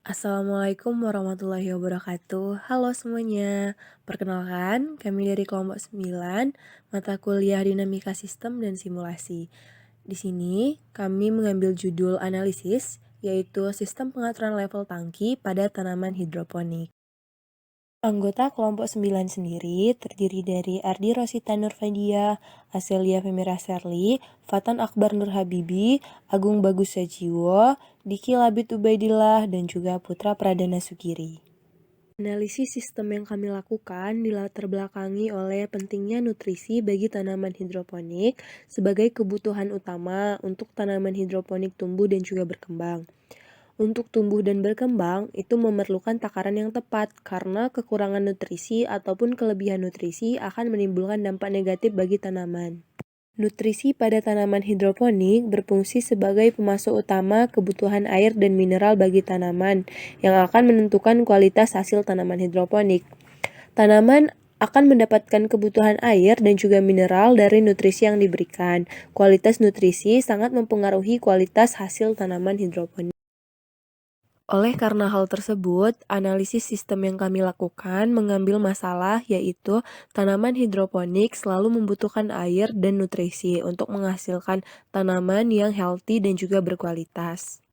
Assalamualaikum warahmatullahi wabarakatuh. Halo semuanya. Perkenalkan, kami dari kelompok 9, mata kuliah Dinamika Sistem dan Simulasi. Di sini, kami mengambil judul analisis, yaitu sistem pengaturan level tangki pada tanaman hidroponik. Anggota kelompok 9 sendiri terdiri dari Ardi Rosita Nurfadia, Aselia Femira Serli, Fatan Akbar Nur Habibi, Agung Bagus Sajiwo, Diki Labit Ubaidillah, dan juga Putra Pradana Sugiri. Analisis sistem yang kami lakukan dilatar belakangi oleh pentingnya nutrisi bagi tanaman hidroponik sebagai kebutuhan utama untuk tanaman hidroponik tumbuh dan juga berkembang. Untuk tumbuh dan berkembang, itu memerlukan takaran yang tepat karena kekurangan nutrisi ataupun kelebihan nutrisi akan menimbulkan dampak negatif bagi tanaman. Nutrisi pada tanaman hidroponik berfungsi sebagai pemasok utama kebutuhan air dan mineral bagi tanaman yang akan menentukan kualitas hasil tanaman hidroponik. Tanaman akan mendapatkan kebutuhan air dan juga mineral dari nutrisi yang diberikan. Kualitas nutrisi sangat mempengaruhi kualitas hasil tanaman hidroponik. Oleh karena hal tersebut, analisis sistem yang kami lakukan mengambil masalah yaitu tanaman hidroponik selalu membutuhkan air dan nutrisi untuk menghasilkan tanaman yang healthy dan juga berkualitas.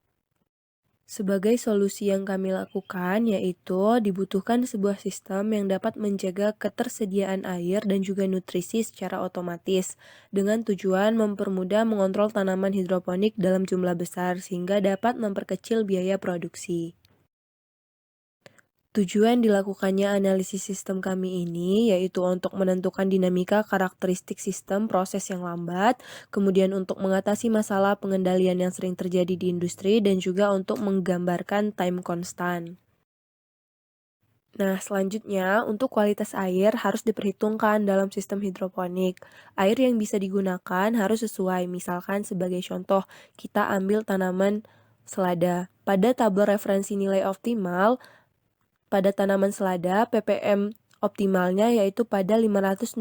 Sebagai solusi yang kami lakukan yaitu dibutuhkan sebuah sistem yang dapat menjaga ketersediaan air dan juga nutrisi secara otomatis dengan tujuan mempermudah mengontrol tanaman hidroponik dalam jumlah besar sehingga dapat memperkecil biaya produksi. Tujuan dilakukannya analisis sistem kami ini yaitu untuk menentukan dinamika karakteristik sistem proses yang lambat, kemudian untuk mengatasi masalah pengendalian yang sering terjadi di industri, dan juga untuk menggambarkan time constant. Nah, selanjutnya untuk kualitas air harus diperhitungkan dalam sistem hidroponik. Air yang bisa digunakan harus sesuai, misalkan sebagai contoh, kita ambil tanaman selada. Pada tabel referensi nilai optimal, pada tanaman selada, ppm optimalnya yaitu pada 560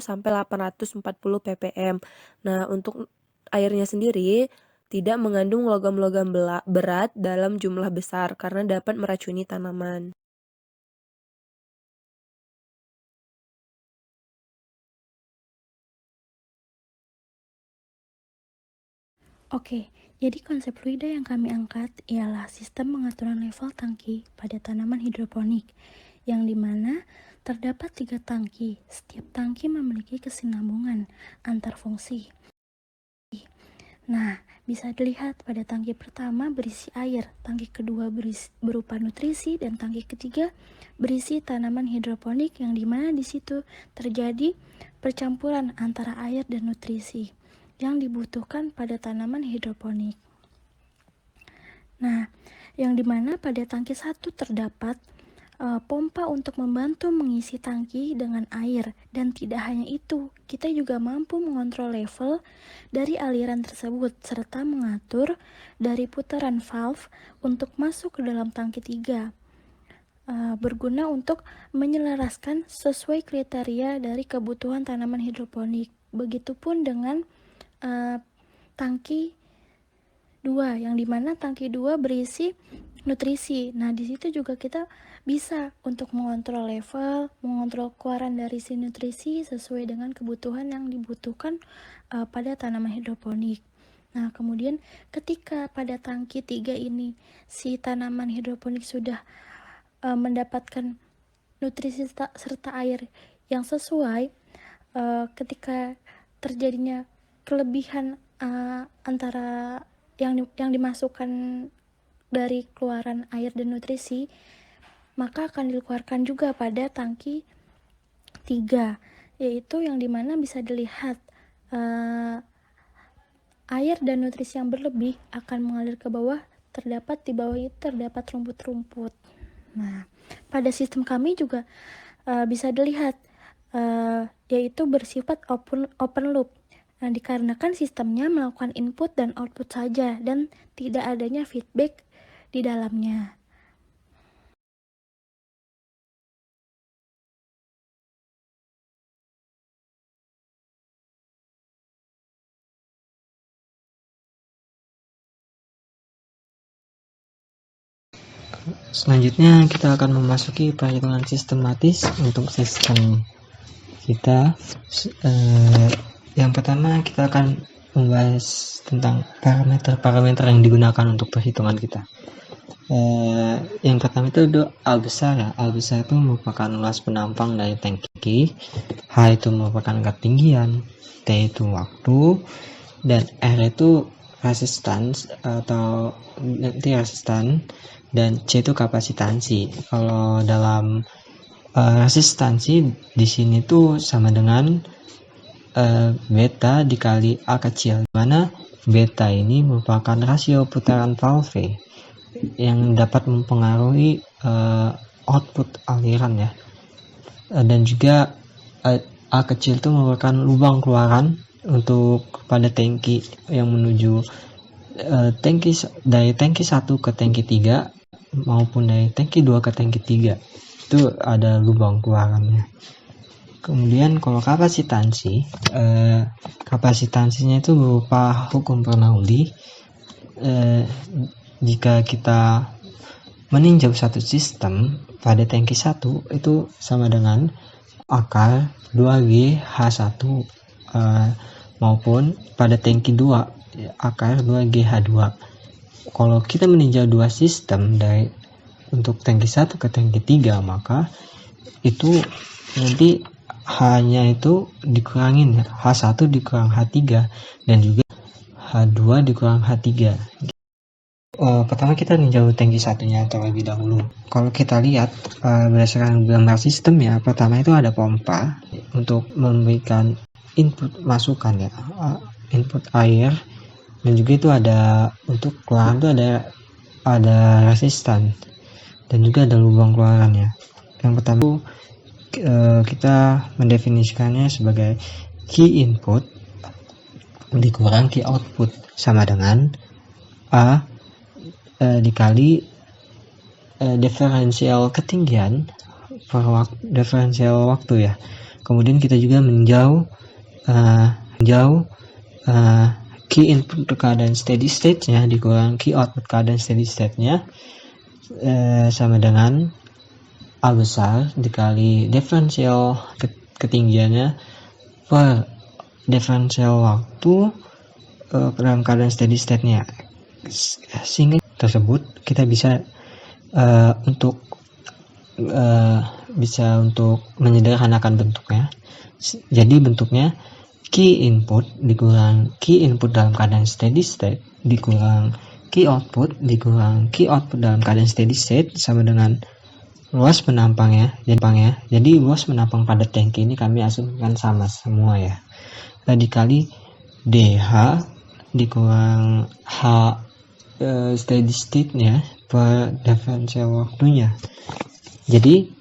sampai 840 ppm. Nah, untuk airnya sendiri tidak mengandung logam-logam berat dalam jumlah besar karena dapat meracuni tanaman. Oke, jadi konsep fluida yang kami angkat ialah sistem pengaturan level tangki pada tanaman hidroponik, yang dimana terdapat 3 tangki. Setiap tangki memiliki kesinambungan antar fungsi. Nah, bisa dilihat pada tangki pertama berisi air, tangki kedua berupa nutrisi, dan tangki ketiga berisi tanaman hidroponik yang dimana di situ terjadi percampuran antara air dan nutrisi yang dibutuhkan pada tanaman hidroponik. Nah, yang dimana pada tangki 1 terdapat pompa untuk membantu mengisi tangki dengan air, dan tidak hanya itu, kita juga mampu mengontrol level dari aliran tersebut serta mengatur dari putaran valve untuk masuk ke dalam tangki 3, berguna untuk menyelaraskan sesuai kriteria dari kebutuhan tanaman hidroponik. Begitupun dengan tangki 2, yang dimana tangki 2 berisi nutrisi. Nah, di situ juga kita bisa untuk mengontrol level, mengontrol keluaran dari si nutrisi sesuai dengan kebutuhan yang dibutuhkan pada tanaman hidroponik. Nah, kemudian ketika pada tangki 3 ini si tanaman hidroponik sudah mendapatkan nutrisi serta air yang sesuai, ketika terjadinya kelebihan antara yang dimasukkan dari keluaran air dan nutrisi, maka akan dikeluarkan juga pada tangki 3, yaitu yang dimana bisa dilihat air dan nutrisi yang berlebih akan mengalir ke bawah, di bawah itu terdapat rumput-rumput. Nah, pada sistem kami juga bisa dilihat yaitu bersifat open loop. Nah, dikarenakan sistemnya melakukan input dan output saja dan tidak adanya feedback di dalamnya. Selanjutnya kita akan memasuki perhitungan sistematis untuk sistem kita. Yang pertama kita akan membahas tentang parameter-parameter yang digunakan untuk perhitungan kita. Yang pertama itu A besar ya. A besar itu merupakan luas penampang dari tangki, H itu merupakan ketinggian, T itu waktu, dan R itu resistance atau nanti resistan, dan C itu kapasitansi. Kalau dalam resistansi di sini tuh sama dengan beta dikali A kecil, mana beta ini merupakan rasio putaran valve yang dapat mempengaruhi output aliran ya. Dan juga A kecil itu merupakan lubang keluaran untuk pada tangki yang menuju dari tangki 1 ke tangki 3 maupun dari tangki 2 ke tangki 3 itu ada lubang keluarannya. Kemudian kalau kapasitansinya itu berupa hukum Bernoulli. Jika kita meninjau satu sistem pada tangki 1 itu sama dengan akar 2G H1 maupun pada tangki 2 akar 2G H2. Kalau kita meninjau dua sistem dari untuk tangki 1 ke tangki 3, maka itu nanti H-nya itu dikurangin ya, H1 dikurang H3 dan juga H2 dikurang H3. Pertama kita ninjau tangki satunya terlebih dahulu. Kalau kita lihat berdasarkan gambar sistem ya, pertama itu ada pompa untuk memberikan input masukan ya, input air, dan juga itu ada untuk keluaran itu ada resistan dan juga ada lubang keluarannya. Yang pertama kita mendefinisikannya sebagai key input dikurang key output sama dengan A dikali diferensial ketinggian per diferensial waktu ya. Kemudian kita juga menjauh key input keadaan steady state-nya dikurang key output keadaan steady state-nya sama dengan A besar dikali diferensial ketinggiannya per diferensial waktu dalam keadaan steady state-nya. Sehingga tersebut kita bisa untuk menyederhanakan bentuknya. Jadi bentuknya key input dikurang key input dalam keadaan steady state dikurang key output dalam keadaan steady state sama dengan luas penampang ya. Jadi luas penampang pada tangki ini kami asumsikan sama semua ya. Dikali DH dikurang H steady state-nya per diferensial waktunya. Jadi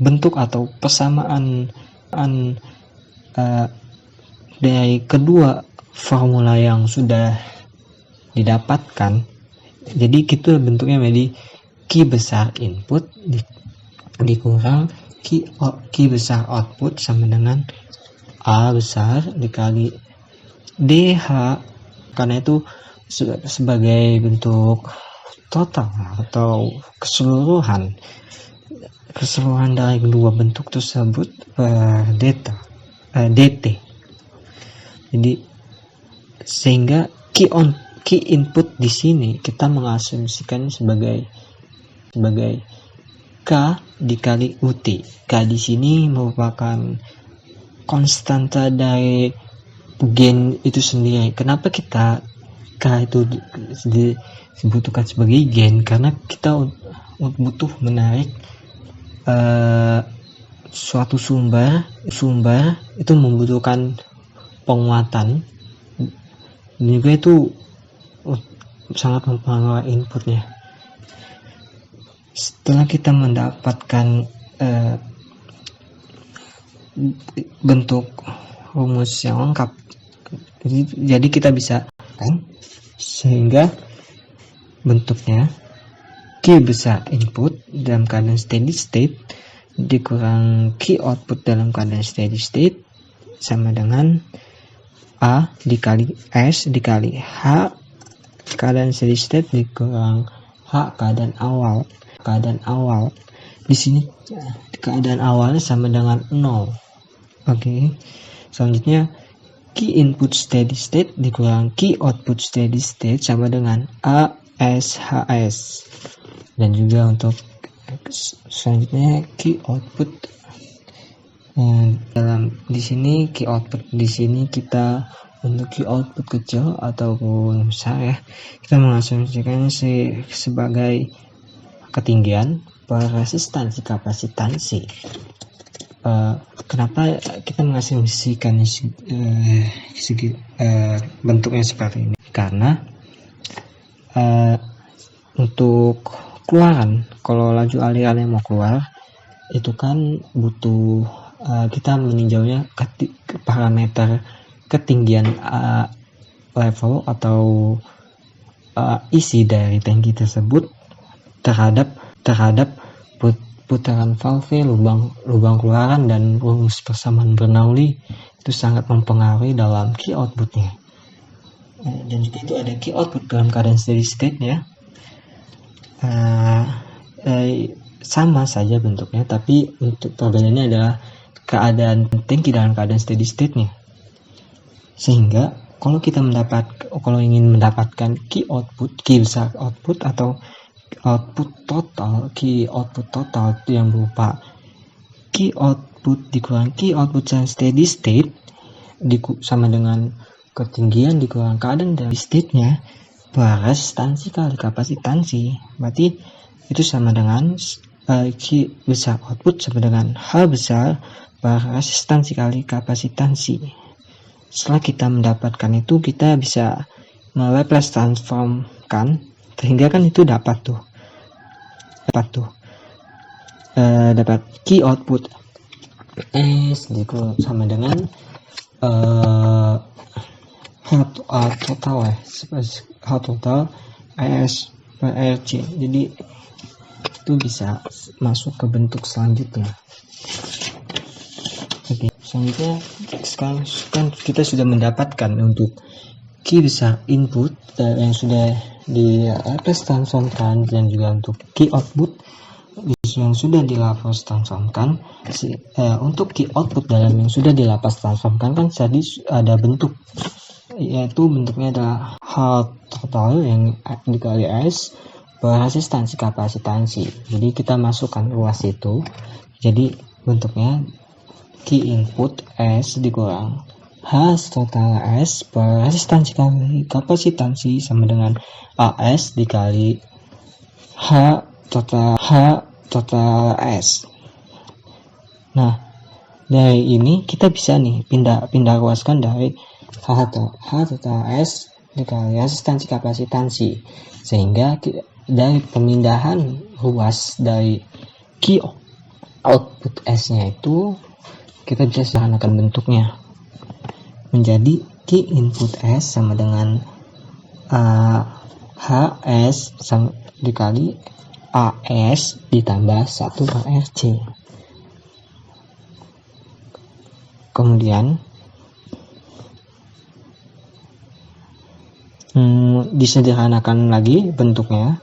bentuk atau persamaan dari kedua formula yang sudah didapatkan. Jadi itu bentuknya menjadi Q besar input dikurang Q besar output sama dengan A besar dikali DH, karena itu sebagai bentuk total atau keseluruhan dari kedua bentuk tersebut per dt. Jadi sehingga key input di sini kita mengasumsikan sebagai K dikali UT. K di sini merupakan konstanta dari gain itu sendiri. Kenapa kita K itu dibutuhkan sebagai gain? Karena kita butuh menarik suatu sumber itu membutuhkan penguatan, dan juga itu sangat mempengaruhi inputnya. Setelah kita mendapatkan bentuk rumus yang lengkap, jadi kita bisa sehingga bentuknya Q besar input dalam keadaan steady state dikurang Q output dalam keadaan steady state sama dengan A dikali S dikali H keadaan steady state dikurang H keadaan awal. Di sini keadaan awalnya sama dengan 0. Oke. Selanjutnya key input steady state dikurang key output steady state sama dengan ASHS. Dan juga untuk selanjutnya key output dalam di sini key output di sini kita untuk key output kecil ataupun besar ya, kita mengasumsikan sebagai ketinggian per resistansi kapasitansi. Kenapa kita mengasumsikan bentuknya seperti ini? Karena untuk keluaran, kalau laju aliran yang mau keluar itu kan butuh kita meninjaunya parameter ketinggian level atau isi dari tangki tersebut terhadap putaran valve, lubang keluaran dan rumus persamaan Bernoulli itu sangat mempengaruhi dalam key outputnya. Dan juga itu ada key output dalam keadaan steady state ya. Sama saja bentuknya, tapi untuk perbedaannya adalah keadaan tangki dalam keadaan steady state-nya. Sehingga kalau ingin mendapatkan key besar output atau key output total itu yang berupa key output dikurang key output steady state sama dengan ketinggian dikurang keadaan dari state-nya per resistansi kali kapasitansi. Berarti itu sama dengan Q besar output sama dengan H besar per resistansi kali kapasitansi. Setelah kita mendapatkan itu, kita bisa Laplace transformkan sehingga kan itu dapat key output S sama dengan H total S per RC. Jadi itu bisa masuk ke bentuk selanjutnya. Oke, selanjutnya sekarang kan kita sudah mendapatkan untuk key besar input yang sudah di Laplace transformkan dan juga untuk key output yang sudah di Laplace transformkan. Untuk key output dalam yang sudah di Laplace transformkan kan tadi ada bentuk, yaitu bentuknya adalah H total yang dikali S per resistansi kapasitansi. Jadi kita masukkan ruas itu, jadi bentuknya key input S dikurang H total S per resistansi kali kapasitansi sama dengan AS dikali H total S. Nah, dari ini kita bisa nih pindah ruaskan dari H total S dikali resistansi kapasitansi, sehingga dari pemindahan ruas dari key output S-nya itu kita bisa sederhanakan bentuknya menjadi key input S sama dengan HS dikali AS ditambah 1 per RC. Kemudian disederhanakan lagi bentuknya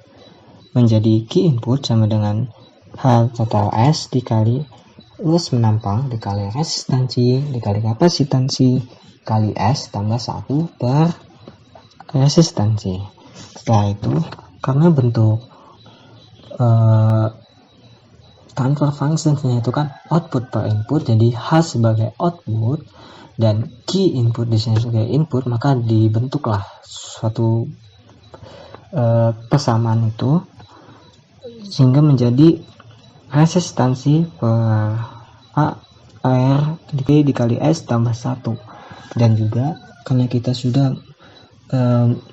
menjadi key input sama dengan H total S dikali luas menampang dikali resistansi dikali kapasitansi kali S tambah 1 per resistansi. Setelah itu, karena bentuk transfer function-nya itu kan output per input, jadi H sebagai output dan key input di sini sebagai input, maka dibentuklah suatu persamaan itu sehingga menjadi resistansi per R dikali S tambah 1. Dan juga karena kita sudah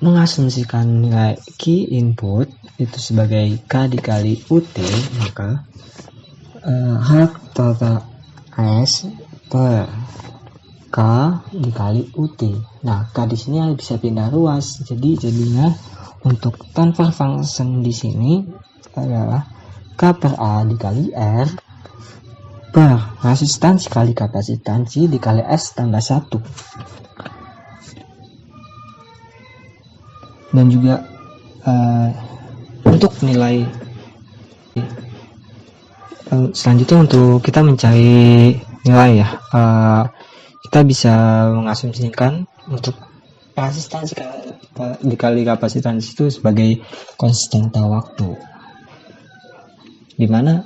mengasumsikan nilai key input itu sebagai K dikali UT, maka H total S per K dikali UT. Nah, K di sini bisa pindah ruas, jadi jadinya untuk transfer function di sini adalah K per A dikali R per resistansi kali kapasitansi dikali S tambah 1. dan juga untuk nilai selanjutnya untuk kita mencari nilai ya, kita bisa mengasumsikan untuk resistansi dikali kapasitansi itu sebagai konstanta waktu, dimana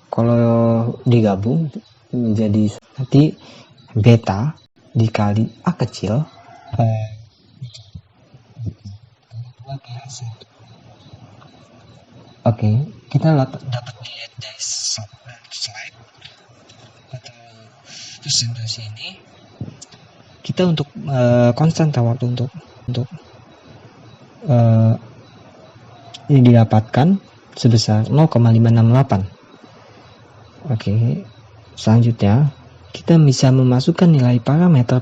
kalau digabung menjadi nanti beta dikali A kecil Oke, kita dapat lihat dari slide atau presentasi ini, kita untuk konstanta waktu untuk ini didapatkan sebesar 0,568. Oke, selanjutnya kita bisa memasukkan nilai parameter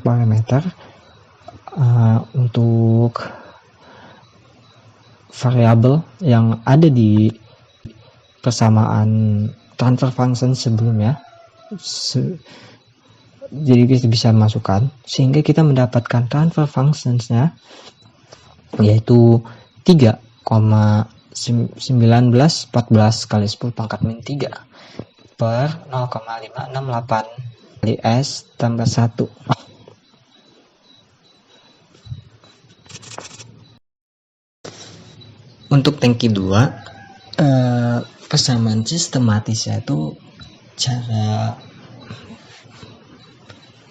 untuk variabel yang ada di persamaan transfer function sebelumnya. Jadi kita bisa masukkan sehingga kita mendapatkan transfer functionsnya yaitu 3,1914 kali 10 pangkat min 3 per 0,568 kali S tambah 1. Untuk tangki 2, persamaan sistematisnya itu cara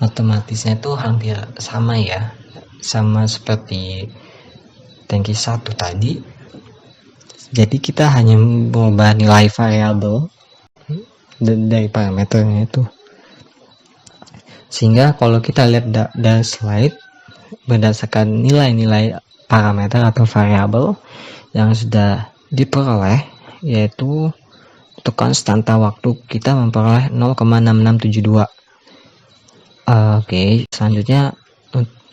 matematisnya itu hampir sama ya, sama seperti tangki 1 tadi. Jadi kita hanya mengubah nilai variabel dari parameternya itu, sehingga kalau kita lihat dari slide berdasarkan nilai-nilai parameter atau variabel yang sudah diperoleh, yaitu untuk konstanta waktu kita memperoleh 0,6672. Oke, selanjutnya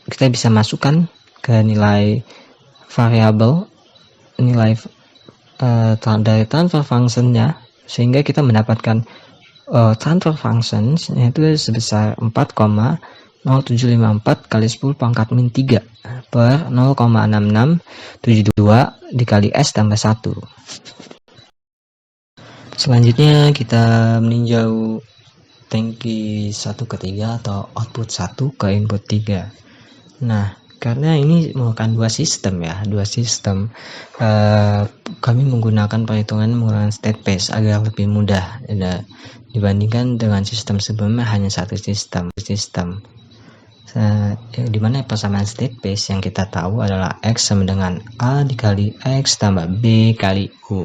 kita bisa masukkan ke nilai variabel, nilai dari transfer functionnya, sehingga kita mendapatkan transfer functions yaitu sebesar 4,0754 kali 10 pangkat min 3 per 0,6672 dikali S tambah 1. Selanjutnya kita meninjau tangki 1 ke 3 atau output 1 ke input 3. Nah, karena ini merupakan dua sistem, kami menggunakan perhitungan menggunakan state space agar lebih mudah dibandingkan dengan sistem sebelumnya hanya satu sistem. Di mana persamaan state space yang kita tahu adalah X sama dengan A dikali X tambah B kali U.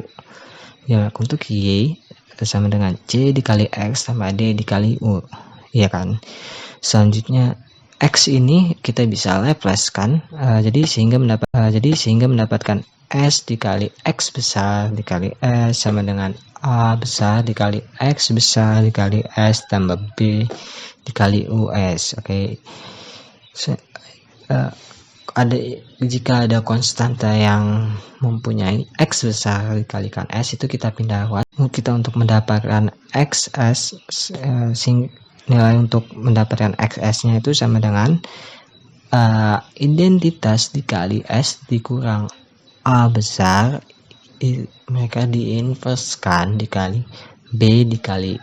Ya, untuk Y sama dengan C dikali X tambah D dikali U, ya kan. Selanjutnya X ini kita bisa Laplace-kan, jadi sehingga mendapatkan S dikali X besar dikali S sama dengan A besar dikali X besar dikali S tambah B dikali US. Oke. Jika ada konstanta yang mempunyai X besar dikalikan S, itu kita pindah kita untuk mendapatkan XS, nilai untuk mendapatkan XS-nya itu sama dengan identitas dikali S dikurang A besar, mereka diinverskan dikali B dikali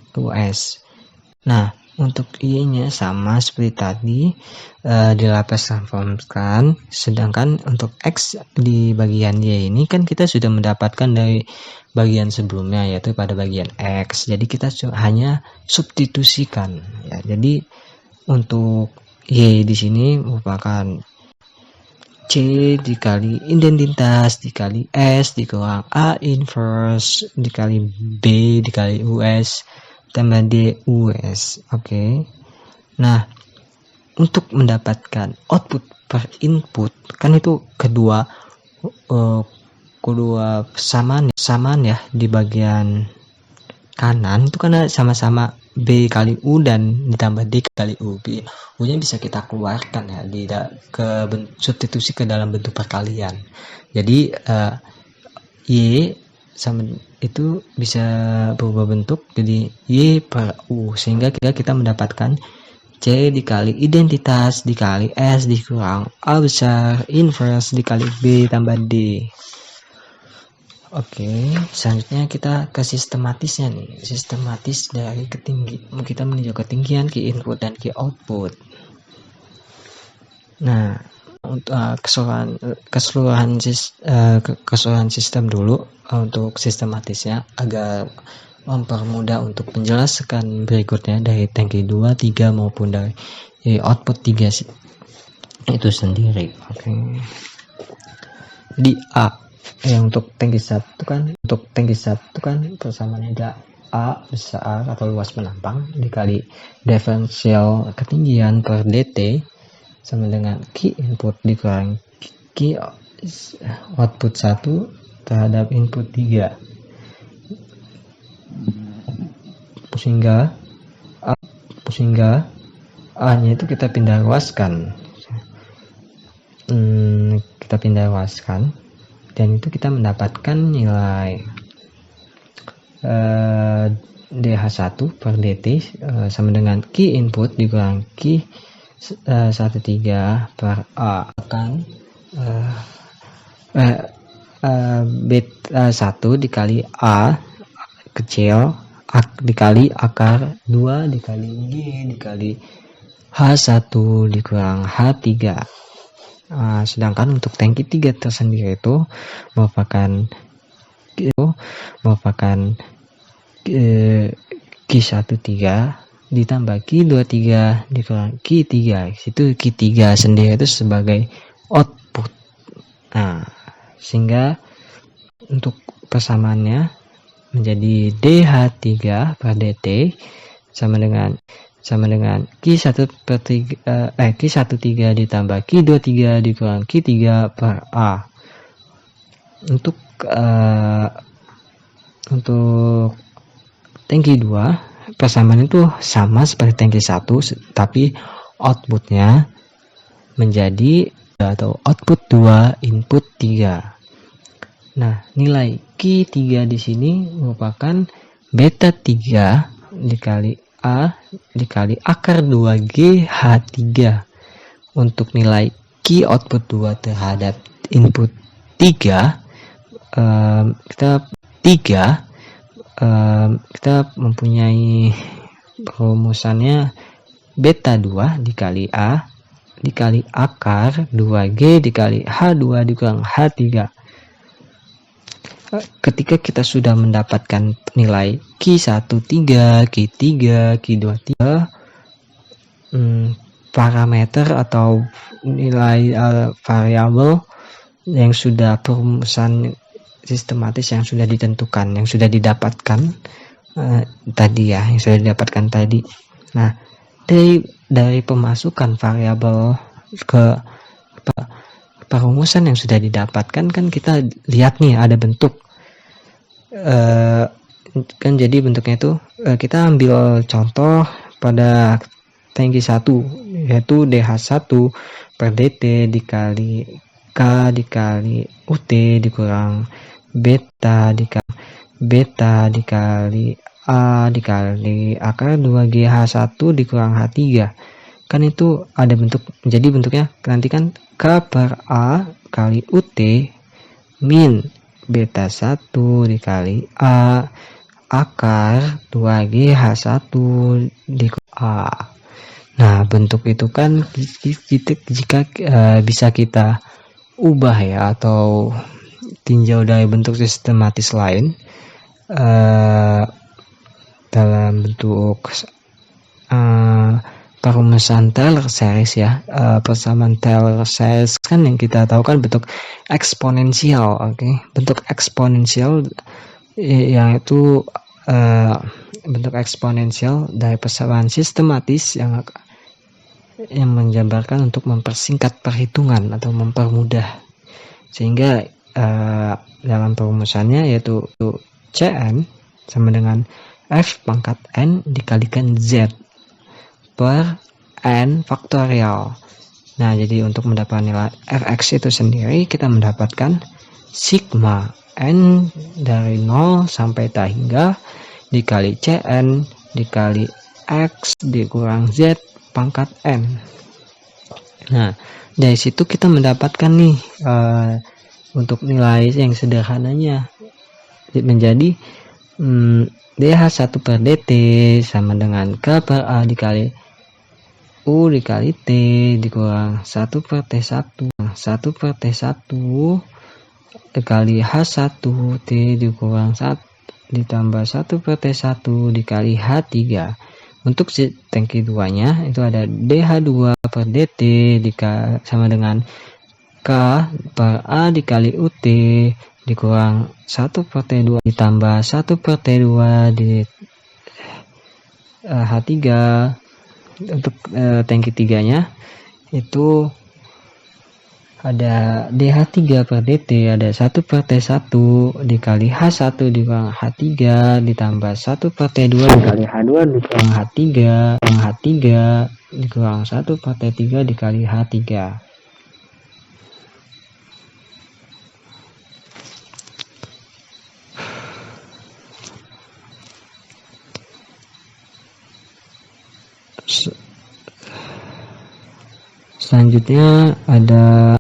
US. Nah, untuk Y-nya sama seperti tadi, di Laplace transformkan, sedangkan untuk X di bagian Y ini kan kita sudah mendapatkan dari bagian sebelumnya, yaitu pada bagian X. Jadi kita hanya substitusikan ya. Jadi untuk Y di sini merupakan C dikali identitas dikali S dikurang A inverse dikali B dikali US tambah D US. Oke. Nah, untuk mendapatkan output per input, kan itu kedua samaan ya di bagian kanan itu karena sama-sama B kali U dan ditambah D kali U. U-nya bisa kita keluarkan ya, substitusi ke dalam bentuk perkalian. Jadi Y sama itu bisa berubah bentuk jadi Y per U, sehingga kita mendapatkan C C dikali identitas dikali S dikurang A besar inverse dikali B tambah D. Oke, selanjutnya kita ke sistematisnya nih. Sistematis dari kita meninjau ketinggian key input dan key output. Nah, untuk keseluruhan sistem dulu untuk sistematisnya agar mempermudah untuk menjelaskan berikutnya dari tangki 2, 3 maupun dari output 3 itu sendiri. Oke. Di A untuk tangki 1 kan persamaannya ada A besar atau luas penampang dikali diferensial ketinggian per dt sama dengan key input dikurang key output 1 terhadap input 3 sehingga A nya itu kita pindah luaskan dan itu kita mendapatkan nilai DH1 per dt sama dengan key input dikurang key 13 per A akan beta 1 dikali A kecil dikali akar 2 dikali G dikali H1 dikurang H3. Sedangkan untuk tangki 3 tersendiri itu merupakan Q13 ditambah Q23 dikurang Q3. Itu Q3 sendiri itu sebagai output. Nah, sehingga untuk persamaannya menjadi DH3 per dt sama dengan Q13 ditambah Q23 dikurang Q3 per A. Untuk tangki 2 persamaan itu sama seperti tangki 1 tapi outputnya menjadi atau output 2 input 3. Nah, nilai Q3 di sini merupakan beta 3 dikali A dikali akar 2G H3. Untuk nilai Q output 2 terhadap input 3 kita mempunyai rumusannya beta 2 dikali A dikali akar 2G dikali H2 dikurang H3. Ketika kita sudah mendapatkan nilai Q13, Q3, Q23 parameter atau nilai variabel yang sudah perumusan sistematis yang sudah ditentukan, yang sudah didapatkan tadi. Nah, dari pemasukan variabel ke perumusan yang sudah didapatkan kan kita lihat nih ada bentuk kan, jadi bentuknya itu kita ambil contoh pada tangki 1 yaitu DH1 per dt dikali K dikali UT dikurang beta dikali A dikali akar 2GH1 dikurang H3. Kan itu ada bentuk, jadi bentuknya nanti kan K per A kali UT min beta 1 dikali A akar 2GH1 dikali A. Nah, bentuk itu kan jika bisa kita ubah ya atau tinjau dari bentuk sistematis lain dalam bentuk perumusan Taylor series ya. Persamaan Taylor series kan yang kita tahu kan bentuk eksponensial. Bentuk eksponensial yang itu bentuk eksponensial dari persamaan sistematis yang menjabarkan untuk mempersingkat perhitungan atau mempermudah, sehingga dalam perumusannya yaitu Cn sama dengan F pangkat N dikalikan Z per N faktorial. Nah, jadi untuk mendapatkan nilai Fx itu sendiri kita mendapatkan sigma N dari 0 sampai hingga dikali Cn dikali X dikurang Z pangkat N. Nah, dari situ kita mendapatkan nih untuk nilai yang sederhananya menjadi DH1 per DT sama dengan K per A dikali U dikali T dikurang 1 per T1 1 per T1 dikali H1 T dikurang 1 ditambah 1 per T1 dikali H3. Untuk si tangki 2 nya itu ada DH2 per DT sama dengan K per A dikali UT dikurang 1 per T2 ditambah 1 per T2 di H3. Untuk tangki 3 nya itu ada DH3 per DT ada 1 per T1 dikali H1 dikurang H3 ditambah 1 per T2 dikali H2 dikurang H3 dikurang 1 per T3 dikali H3. Selanjutnya ada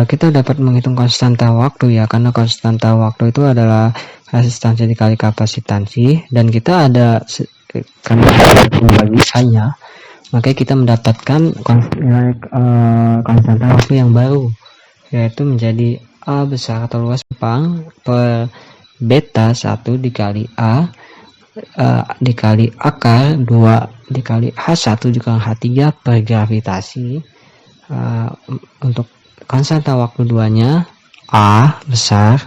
kita dapat menghitung konstanta waktu ya, karena konstanta waktu itu adalah resistansi dikali kapasitansi, dan kita ada karena pembagiannya makanya kita mendapatkan konstanta waktu yang baru, yaitu menjadi A besar atau luas Jepang per beta 1 dikali A dikali akar 2 dikali H1 dikali H3 per gravitasi. Untuk konstanta waktu 2 nya A besar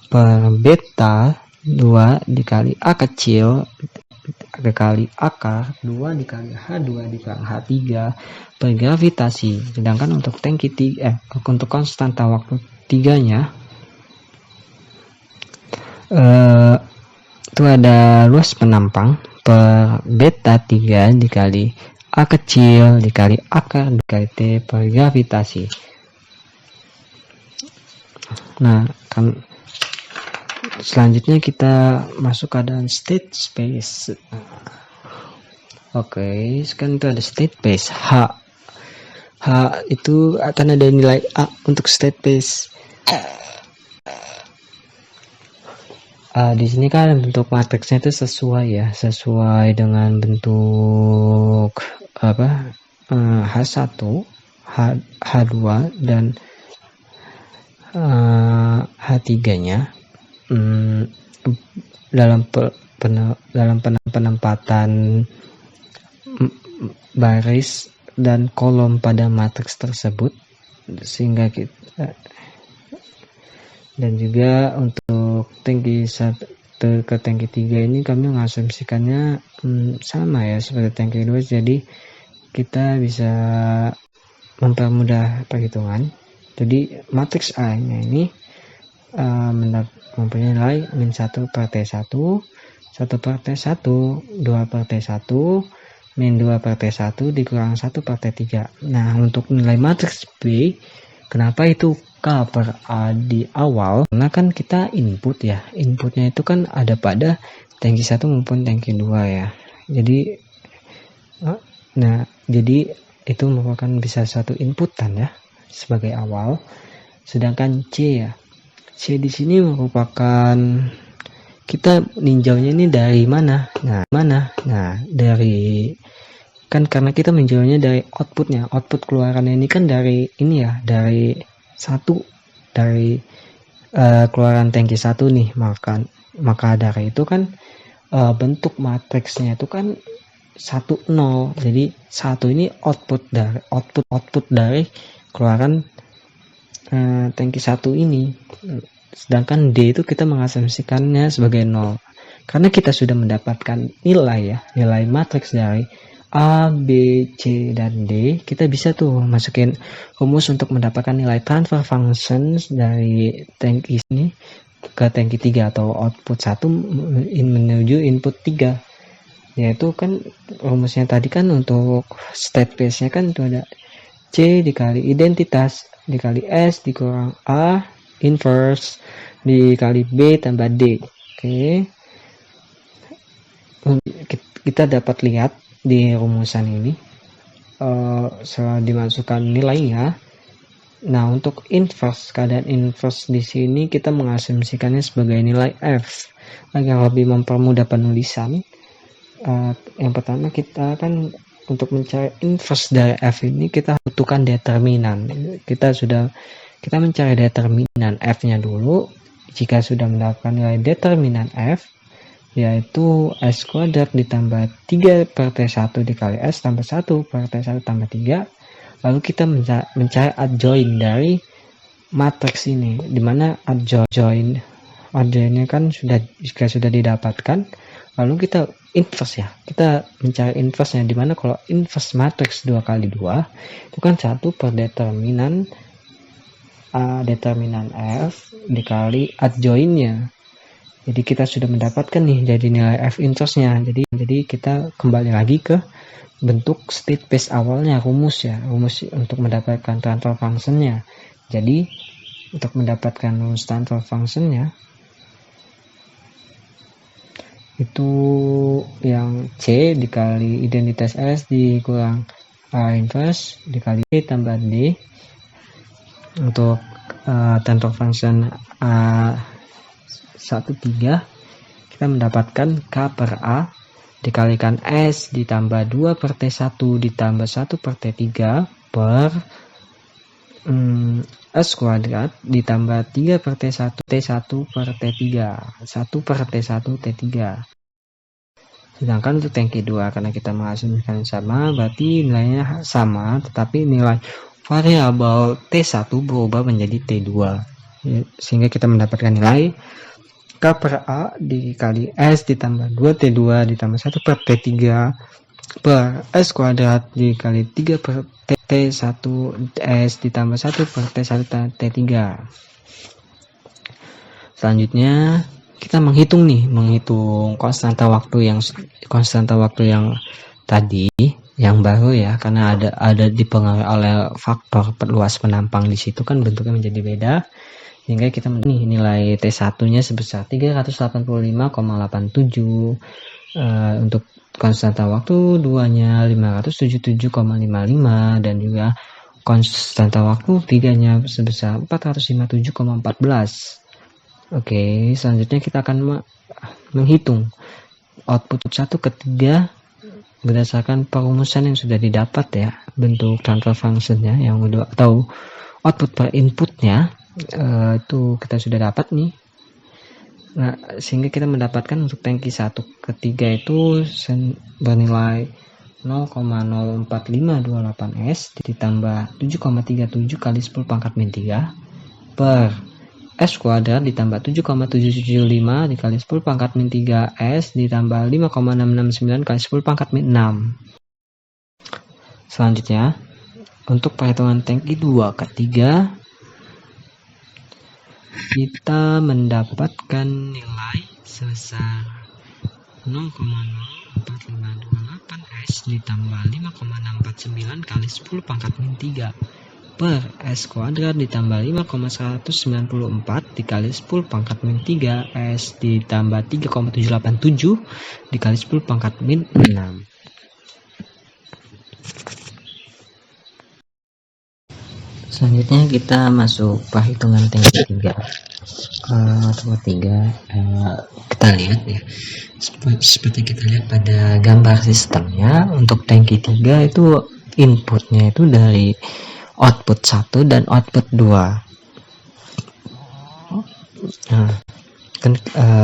per beta 2 dikali A kecil dikali akar 2 dikali H2 dikali H3 per gravitasi. Sedangkan untuk tangki untuk konstanta waktu 3 nya itu ada luas penampang per beta 3 dikali A kecil dikali akar dikali T per gravitasi. Nah, kan selanjutnya kita masuk ke dalam state space. Oke, sekarang itu ada state space H. H itu akan ada nilai A untuk state space. Di sini kan bentuk matriksnya itu sesuai dengan bentuk H1, H2 dan H3-nya dalam penempatan baris dan kolom pada matriks tersebut, sehingga kita dan juga untuk tangki 1 ke tangki 3 ini kami mengasumsikannya sama ya seperti tangki 2, jadi kita bisa mempermudah perhitungan. Jadi matriks A nya ini mempunyai nilai min 1 per T1, 1 per T1, 2 per T1, min 2 per T1 dikurang 1 per T3. Nah, untuk nilai matriks B, kenapa itu K per A di awal? Karena kan kita input ya, inputnya itu kan ada pada tangki 1 maupun tangki 2 ya. Jadi jadi itu merupakan bisa satu inputan ya sebagai awal. Sedangkan C ya, C di sini merupakan kita ninjaunya ini dari mana? Nah, dari kan karena kita meninjaunya dari outputnya, output keluarannya ini kan dari ini ya, dari keluaran tangki 1 nih, maka dari itu kan bentuk matriksnya itu kan 1 0. Jadi 1 ini output dari keluaran tangki 1 ini. Sedangkan D itu kita mengasumsikannya sebagai 0. Karena kita sudah mendapatkan nilai matriks dari A, B, C, dan D, kita bisa tuh masukin rumus untuk mendapatkan nilai transfer functions dari tangki ini ke tangki 3 atau output 1 menuju input 3. Yaitu kan rumusnya tadi kan untuk state space-nya kan itu ada C dikali identitas dikali S dikurang A inverse dikali B tambah D. Oke. kita dapat lihat di rumusan ini setelah dimasukkan nilainya. Nah, untuk inverse, keadaan inverse di sini kita mengasumsikannya sebagai nilai f. Agar lebih mempermudah penulisan, yang pertama kita kan untuk mencari inverse dari f ini kita butuhkan determinan. Kita mencari determinan f-nya dulu. Jika sudah mendapatkan nilai determinan f, yaitu s kuadrat ditambah 3 per T1 dikali s tambah 1 per T1 tambah 3. Lalu kita mencari adjoint dari matriks ini, dimana adjointnya kan jika sudah didapatkan, lalu kita inverse ya, kita mencari inverse-nya, dimana kalau inverse matriks 2 kali 2 itu kan 1 per determinan f dikali adjointnya. Jadi kita sudah mendapatkan nih jadi nilai f inverse-nya. Jadi kita kembali lagi ke bentuk state space awalnya, rumus untuk mendapatkan transfer function-nya. Jadi untuk mendapatkan rumus transfer function-nya itu yang C dikali identitas S dikurang A inverse dikali D tambah D. Untuk transfer function A13 kita mendapatkan K per A dikalikan S ditambah 2 per T1 ditambah 1 per T3 per S kuadrat ditambah 3 per T1 per T3 1 per T1 T3. Sedangkan untuk tangki 2 karena kita mengasumsikan sama, berarti nilainya sama, tetapi nilai variabel T1 berubah menjadi T2, sehingga kita mendapatkan nilai K per A dikali S ditambah 2T2 ditambah 1 per T3 per S kuadrat dikali 3 per T1 S ditambah 1 per T1 T3. Selanjutnya kita menghitung konstanta waktu yang tadi, yang baru ya, karena ada dipengaruhi oleh faktor perluas penampang di situ kan bentuknya menjadi beda. Sehingga kita nilai T1-nya sebesar 385,87, untuk konstanta waktu 2-nya 577,55, dan juga konstanta waktu 3-nya sebesar 457,14. Oke, selanjutnya kita akan menghitung output 1 ke 3 berdasarkan perumusan yang sudah didapat ya, bentuk transfer function-nya yang udah, atau output per inputnya itu kita sudah dapat nih. Nah, sehingga kita mendapatkan untuk tangki 1 ke 3 itu bernilai 0,04528 S ditambah 7,37 kali 10 pangkat min 3 per S kuadrat ditambah 7,775 dikali 10 pangkat min 3 S ditambah 5,669 kali 10 pangkat min 6. Selanjutnya untuk perhitungan tangki 2 ke 3 kita mendapatkan nilai sebesar 0,04528 S ditambah 5,649 kali 10 pangkat min 3 per S kuadrat ditambah 5,194 dikali 10 pangkat min 3 S ditambah 3,787 dikali 10 pangkat min 6. Selanjutnya kita masuk perhitungan tangki 3. Kita lihat ya, seperti kita lihat pada gambar sistemnya, untuk tangki 3 itu inputnya itu dari output 1 dan output 2.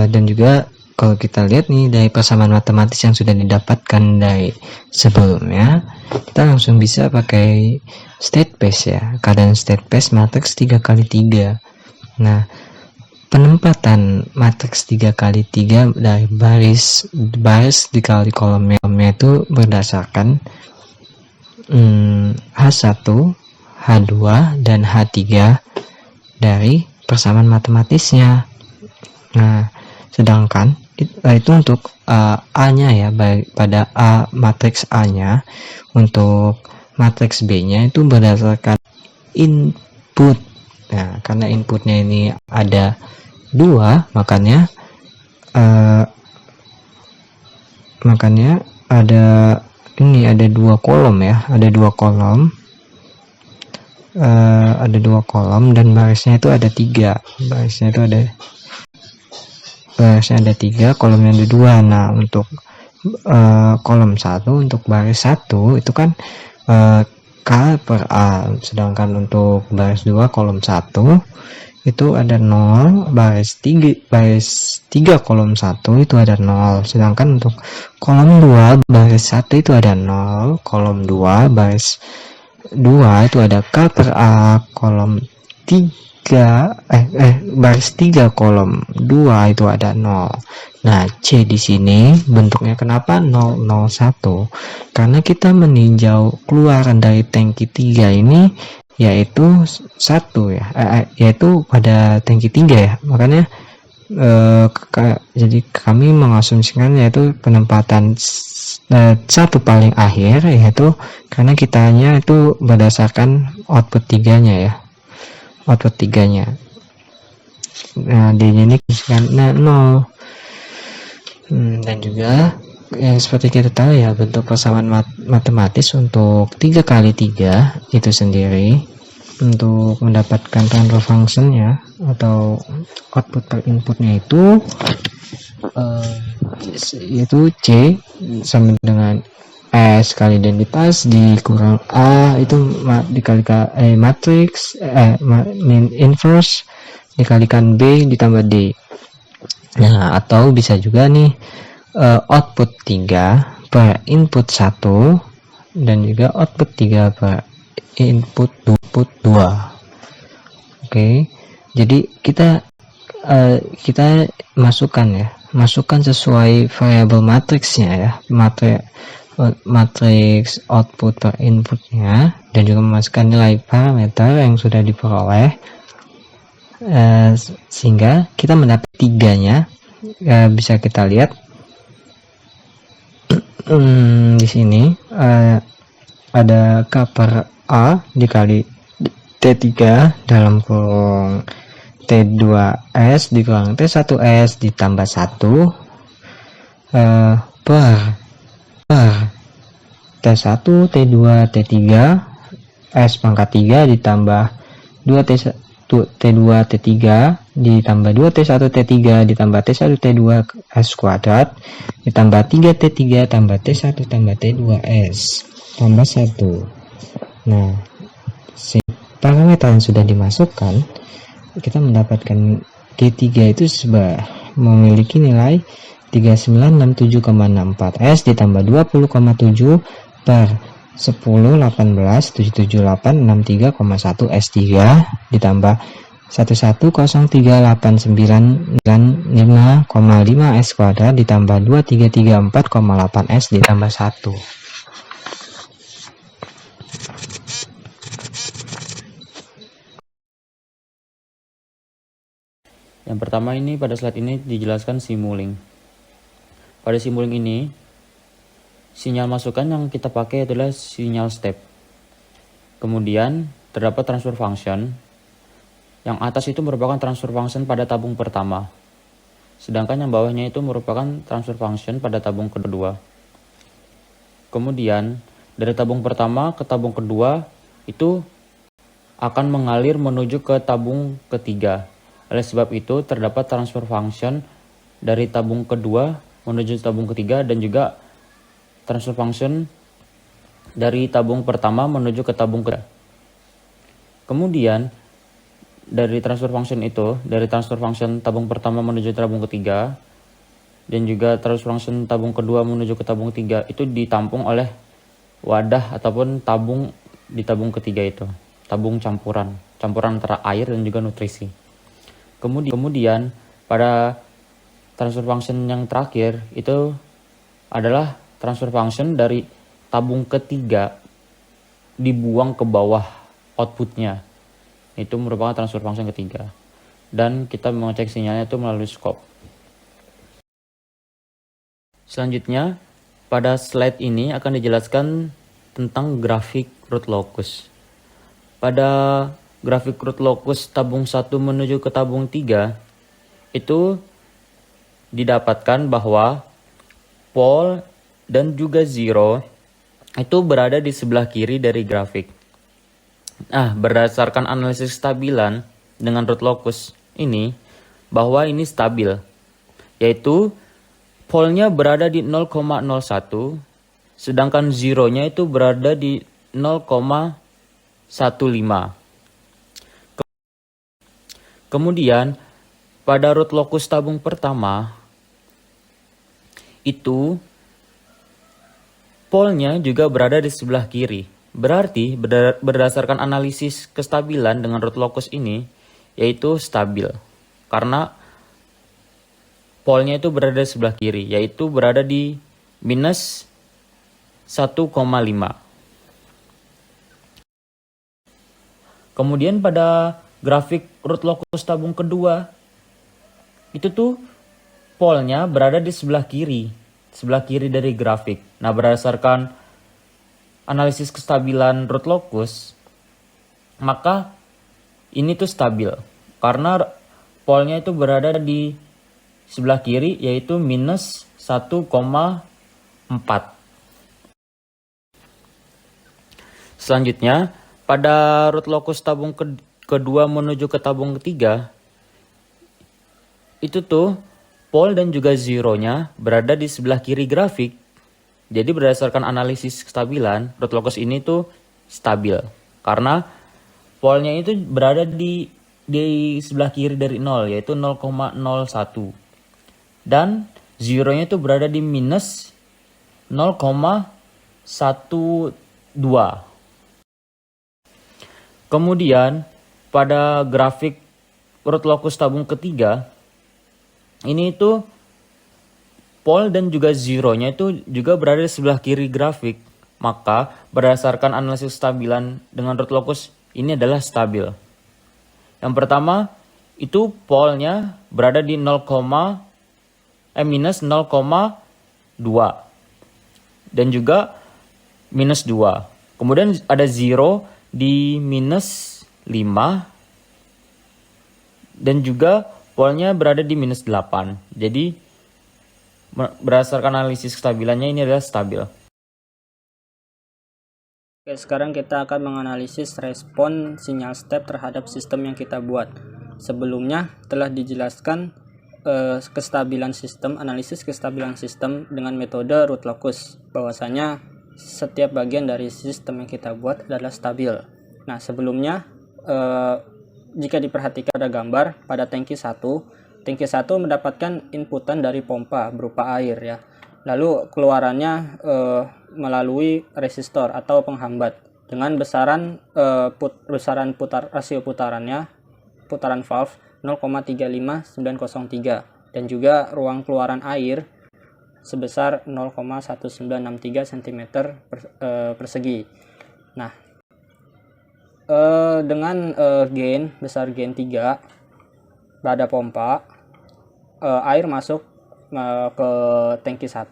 Dan juga kalau kita lihat nih dari persamaan matematis yang sudah didapatkan dari sebelumnya, kita langsung bisa pakai state space ya, keadaan state space matriks 3 kali 3. Nah, penempatan matriks 3 kali 3 dari baris dikali kolomnya itu berdasarkan H1, H2, dan H3 dari persamaan matematisnya. Nah, sedangkan itu untuk A-nya ya, baik pada A matriks A-nya. Untuk matriks B-nya itu berdasarkan input. Nah, karena inputnya ini ada 2, makanya ada ada dua kolom ya, ada dua kolom, dan barisnya itu ada tiga, barisnya ada tiga, kolomnya ada dua. Nah, untuk kolom satu, untuk baris satu itu kan K per A, sedangkan untuk baris 2 kolom 1 itu ada 0, baris 3 kolom 1 itu ada 0, sedangkan untuk kolom 2 baris 1 itu ada 0, kolom 2 baris 2 itu ada K per A, kolom 3 baris 3 kolom 2 itu ada 0. Nah, C di sini bentuknya kenapa 001? Karena kita meninjau keluaran dari tangki 3 ini yaitu 1 ya, yaitu pada tangki 3 ya. Makanya jadi kami mengasumsikan yaitu penempatan satu paling akhir, yaitu karena kitanya itu berdasarkan output 3-nya ya. Output 3-nya. Nah, D-nya ini kan 0. Dan juga yang seperti kita tahu ya, bentuk persamaan matematis untuk 3 kali 3 itu sendiri untuk mendapatkan transfer functionnya atau output per inputnya itu C sama dengan S kali identitas dikurang A itu dikalikan matrix inverse dikalikan B ditambah D. Nah, atau bisa juga nih output 3 per input 1 dan juga output 3 per input 2. Oke. Jadi kita masukkan sesuai variabel matriksnya ya, matriks output per inputnya, dan juga memasukkan nilai parameter yang sudah diperoleh, sehingga kita mendapat 3-nya. Bisa kita lihat di sini ada K per A dikali T3 dalam kurung T2S dikurang T1S ditambah 1 per T1, T2, T3 S pangkat 3 ditambah 2 T2 T3 ditambah 2 T1 T3 ditambah T1 T2 S kuadrat ditambah 3 T3 tambah T1 tambah T2S tambah 1. Nah, parameter yang sudah dimasukkan, kita mendapatkan T3 itu memiliki nilai 3967,64 S ditambah 20,7 per 10 18 778 63,1 S3 ditambah 1103895,5 S kuadrat ditambah 2334,8 S ditambah 1. Yang pertama ini pada slide ini dijelaskan simulink. Pada simulink ini sinyal masukan yang kita pakai adalah sinyal step. Kemudian terdapat transfer function. Yang atas itu merupakan transfer function pada tabung pertama. Sedangkan yang bawahnya itu merupakan transfer function pada tabung kedua. Kemudian dari tabung pertama ke tabung kedua itu akan mengalir menuju ke tabung ketiga. Oleh sebab itu terdapat transfer function dari tabung kedua menuju tabung ketiga dan juga transfer function dari tabung pertama menuju ke tabung kedua. Kemudian dari transfer function itu, dari transfer function tabung pertama menuju tabung ketiga dan juga transfer function tabung kedua menuju ke tabung ketiga itu ditampung oleh wadah ataupun tabung di tabung ketiga itu, tabung campuran antara air dan juga nutrisi. Kemudian pada transfer function yang terakhir itu adalah transfer function dari tabung ketiga dibuang ke bawah outputnya. Itu merupakan transfer function ketiga. Dan kita mengecek sinyalnya itu melalui scope. Selanjutnya, pada slide ini akan dijelaskan tentang grafik root locus. Pada grafik root locus tabung 1 menuju ke tabung 3 itu didapatkan bahwa pole dan juga zero itu berada di sebelah kiri dari grafik. Nah, berdasarkan analisis kestabilan dengan root locus ini, bahwa ini stabil, yaitu polnya berada di 0,01, sedangkan zeronya itu berada di 0,15. Kemudian, pada root locus tabung pertama, itu polnya juga berada di sebelah kiri. Berarti berdasarkan analisis kestabilan dengan root locus ini, yaitu stabil. Karena polnya itu berada di sebelah kiri, yaitu berada di minus 1,5. Kemudian pada grafik root locus tabung kedua, itu tuh polnya berada di sebelah kiri dari grafik. Nah, berdasarkan analisis kestabilan root locus, maka ini tuh stabil karena polnya itu berada di sebelah kiri, yaitu minus 1,4. Selanjutnya, pada root locus tabung kedua menuju ke tabung ketiga, itu tuh pol dan juga zeronya berada di sebelah kiri grafik. Jadi berdasarkan analisis kestabilan, root locus ini tuh stabil karena polnya itu berada di sebelah kiri dari 0, yaitu 0,01. Dan zeronya itu berada di minus 0,12. Kemudian pada grafik root locus tabung ketiga, ini itu pol dan juga zeronya itu juga berada di sebelah kiri grafik. Maka berdasarkan analisis kestabilan dengan root locus, ini adalah stabil. Yang pertama, itu polnya berada di minus 0,2 dan juga minus 2. Kemudian ada zero di minus 5 dan juga polnya berada di minus 8. Jadi berdasarkan analisis kestabilannya ini adalah stabil. Oke, sekarang kita akan menganalisis respon sinyal step terhadap sistem yang kita buat. Sebelumnya telah dijelaskan kestabilan sistem, analisis kestabilan sistem dengan metode root locus, bahwasanya setiap bagian dari sistem yang kita buat adalah stabil. Nah, sebelumnya jika diperhatikan ada gambar pada tangki 1 mendapatkan inputan dari pompa berupa air ya. Lalu keluarannya melalui resistor atau penghambat dengan besaran rasio putaran valve 0,35903 dan juga ruang keluaran air sebesar 0,1963 cm persegi. Nah, dengan besar gain 3 pada pompa, air masuk ke tangki 1,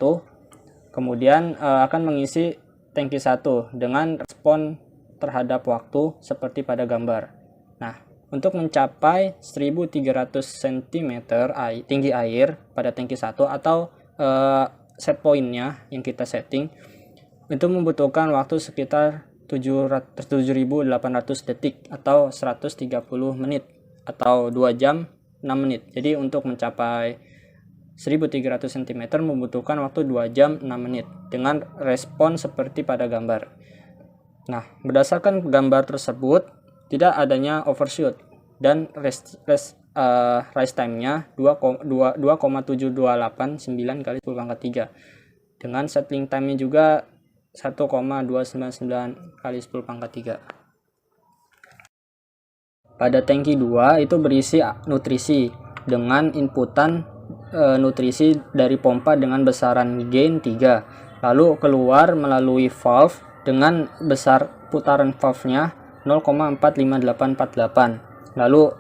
kemudian akan mengisi tangki 1 dengan respon terhadap waktu seperti pada gambar. Nah, untuk mencapai 1300 cm tinggi air pada tangki 1 atau set point-nya yang kita setting, itu membutuhkan waktu sekitar 7.800 detik atau 130 menit atau 2 jam 6 menit. Jadi untuk mencapai 1300 cm membutuhkan waktu 2 jam 6 menit dengan respon seperti pada gambar. Nah, berdasarkan gambar tersebut tidak adanya overshoot dan rise time-nya 2,7289 kali 10⁻³ dengan settling time-nya juga 1,299 kali 10⁻³. Pada tangki 2 itu berisi nutrisi dengan inputan nutrisi dari pompa dengan besaran gain 3, lalu keluar melalui valve dengan besar putaran valve-nya 0,45848. Lalu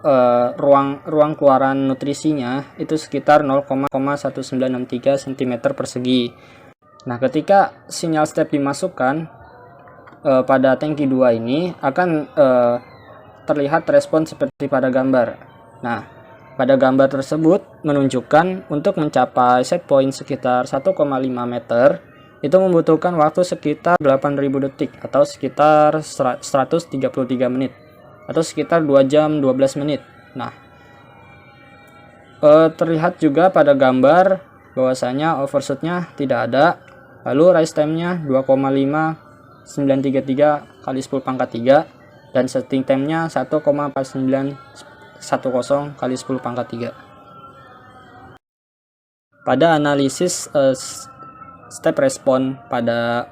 ruang keluaran nutrisinya itu sekitar 0,1963 cm persegi. Nah, ketika sinyal step dimasukkan pada tangki 2 ini akan terlihat respon seperti pada gambar. Nah, pada gambar tersebut menunjukkan untuk mencapai set point sekitar 1,5 meter itu membutuhkan waktu sekitar 8.000 detik atau sekitar 133 menit atau sekitar 2 jam 12 menit. Nah, terlihat juga pada gambar bahwasanya overshootnya tidak ada, lalu rise time-nya 2,5933 kali 10 pangkat 3 dan setting time-nya 1,4910 kali 10 pangkat 3. Pada analisis step respon pada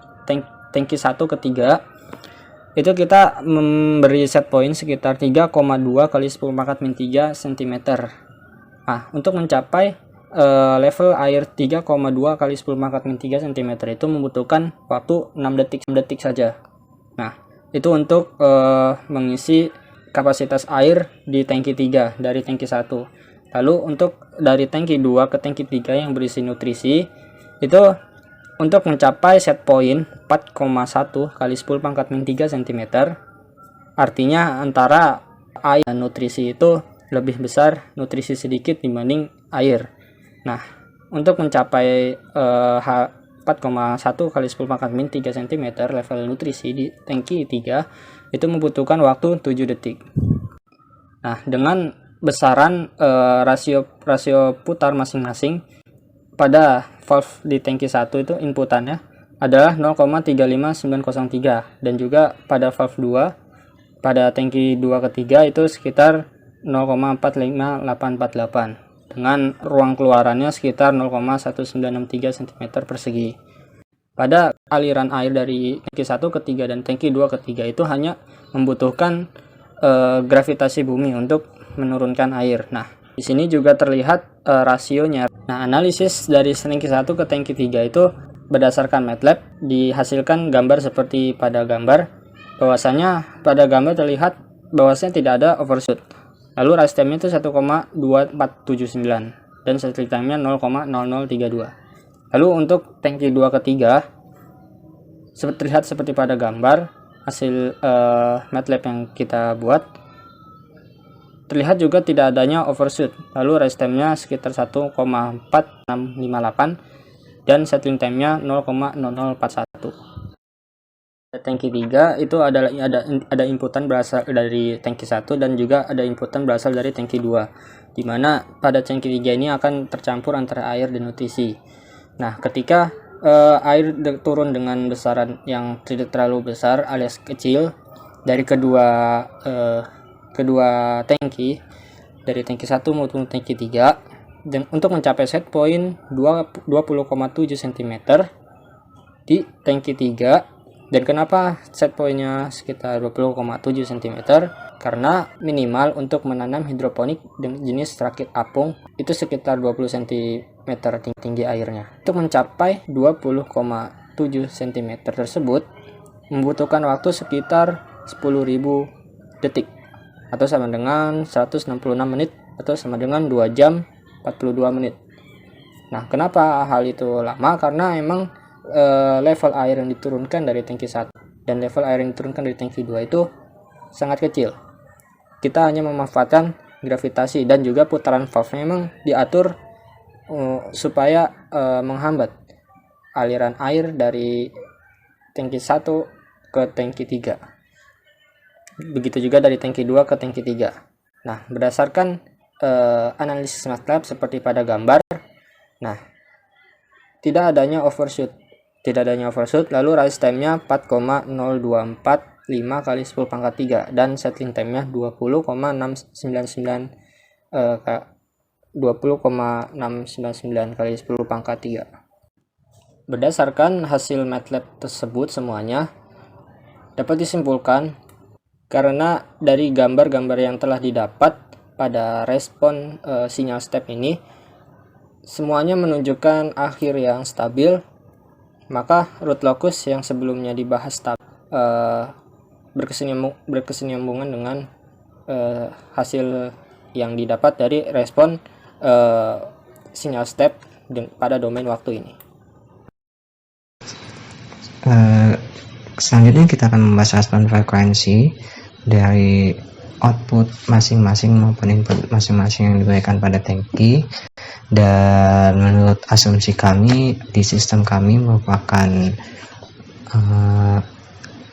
tangki 1 ke 3 itu kita memberi set point sekitar 3,2 kali 10 pangkat min 3 cm. Nah, untuk mencapai level air 3,2 kali 10 pangkat min 3 cm itu membutuhkan waktu 6 detik saja. Nah, itu untuk mengisi kapasitas air di tangki 3 dari tangki 1. Lalu untuk dari tangki 2 ke tangki 3 yang berisi nutrisi itu untuk mencapai set point 4,1 kali 10 pangkat min 3 cm, artinya antara air dan nutrisi itu lebih besar nutrisi sedikit dibanding air. Nah, untuk mencapai 4,1 kali 10 pangkat min 3 cm level nutrisi di tangki 3 itu membutuhkan waktu 7 detik. Nah, dengan besaran rasio putar masing-masing pada valve di tangki 1 itu inputannya adalah 0,35903 dan juga pada valve 2 pada tangki 2 ketiga itu sekitar 0,45848 dengan ruang keluarannya sekitar 0,1963 cm persegi. Pada aliran air dari tangki 1 ke 3 dan tangki 2 ke 3 itu hanya membutuhkan gravitasi bumi untuk menurunkan air. Nah, di sini juga terlihat rasionya. Nah, analisis dari tangki 1 ke tangki 3 itu berdasarkan MATLAB dihasilkan gambar seperti pada gambar, bahwasanya pada gambar terlihat bahwasanya tidak ada overshoot. Lalu rise time-nya itu 1,2479 dan settling time-nya 0,0032. Lalu untuk tangki 2 ke 3 terlihat seperti pada gambar hasil MATLAB yang kita buat. Terlihat juga tidak adanya overshoot. Lalu rise time-nya sekitar 1,4658 dan settling time-nya 0,0041. Tangki 3 itu ada inputan berasal dari tangki 1 dan juga ada inputan berasal dari tangki 2. Di mana pada tangki 3 ini akan tercampur antara air dan nutrisi. Nah, ketika air turun dengan besaran yang tidak terlalu besar alias kecil dari kedua tangki, dari tangki 1 maupun tangki 3, dan untuk mencapai set point 20,7 cm di tangki 3. Dan kenapa set pointnya sekitar 20,7 cm? Karena minimal untuk menanam hidroponik dengan jenis rakit apung itu sekitar 20 cm tinggi airnya. Untuk mencapai 20,7 cm tersebut membutuhkan waktu sekitar 10.000 detik atau sama dengan 166 menit atau sama dengan 2 jam 42 menit. Nah, kenapa hal itu lama? Karena emang level air yang diturunkan dari tangki 1 dan level air yang diturunkan dari tangki 2 itu sangat kecil. Kita hanya memanfaatkan gravitasi dan juga putaran valve memang diatur supaya menghambat aliran air dari tangki 1 ke tangki 3. Begitu juga dari tangki 2 ke tangki 3. Nah, berdasarkan analisis MATLAB seperti pada gambar, nah, tidak adanya overshoot, lalu rise time-nya 4,0245 kali 10 pangkat 3 dan settling time-nya 20,699 kali 10 pangkat 3. Berdasarkan hasil MATLAB tersebut semuanya dapat disimpulkan karena dari gambar-gambar yang telah didapat pada respon sinyal step ini semuanya menunjukkan akhir yang stabil, maka root locus yang sebelumnya dibahas berkesinambungan dengan hasil yang didapat dari respon sinyal step pada domain waktu ini. Selanjutnya kita akan membahas respon frekuensi dari output masing-masing maupun input masing-masing yang diberikan pada tangki. Dan menurut asumsi kami di sistem kami merupakan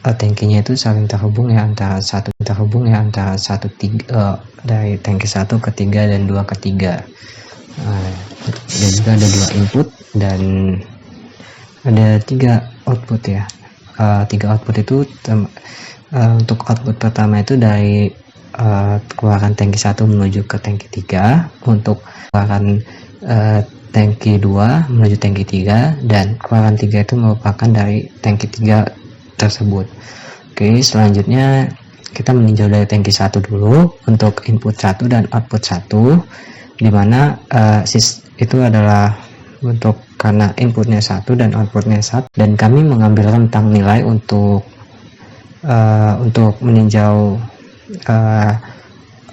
tangkinya itu saling terhubung ya antara satu dari tangki 1 ke 3 dan 2 ke 3. Dan juga ada 2 input dan ada 3 output ya. 3 output itu untuk output pertama itu dari keluaran tangki 1 menuju ke tangki 3, untuk keluaran tangki 2 menuju tangki 3, dan keluaran 3 itu merupakan dari tangki 3 tersebut. Oke, selanjutnya kita meninjau dari tangki 1 dulu untuk input 1 dan output 1, dimana itu adalah karena inputnya 1 dan outputnya 1, dan kami mengambil rentang nilai untuk meninjau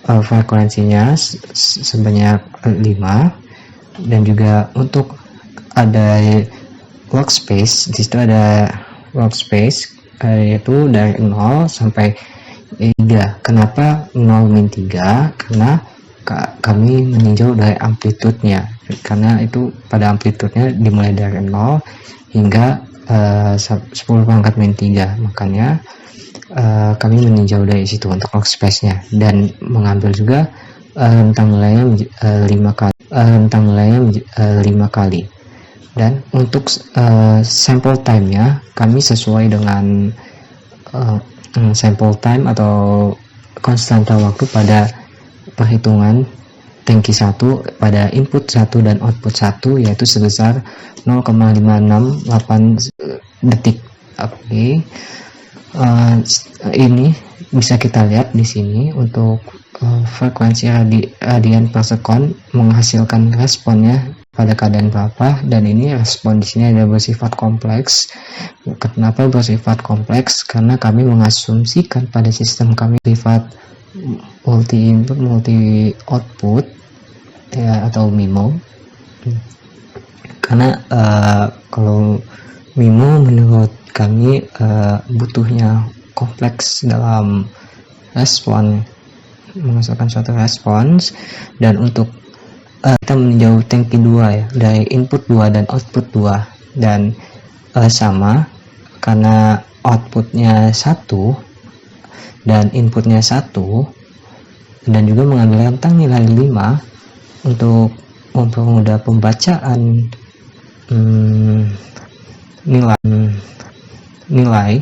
frekuensinya sebanyak 5, dan juga untuk ada workspace. Di situ ada workspace yaitu dari 0 sampai 3. Kenapa 0 min 3? Karena kami meninjau dari amplitudenya, karena itu pada amplitudenya dimulai dari 0 hingga 10 pangkat min 3, makanya kami meninjau dari situ untuk workspace-nya, dan mengambil juga rentang nilainya 5 kali. Dan untuk sample time-nya kami sesuai dengan sample time atau konstanta waktu pada perhitungan tangki 1 pada input 1 dan output 1, yaitu sebesar 0,568 detik. Oke. Ini bisa kita lihat di sini untuk frekuensi radian per sekon menghasilkan responnya pada keadaan berapa, dan ini respon di sini ada bersifat kompleks. Kenapa bersifat kompleks? Karena kami mengasumsikan pada sistem kami bersifat multi input multi output ya, atau MIMO. Karena kalau MIMO menurut kami butuhnya kompleks dalam respon, menghasilkan suatu respons. Dan untuk kita meninjau tangki 2 ya, dari input 2 dan output 2, dan sama karena outputnya 1 dan inputnya 1, dan juga mengambil rentang nilai 5 untuk mempermudah pembacaan nilai,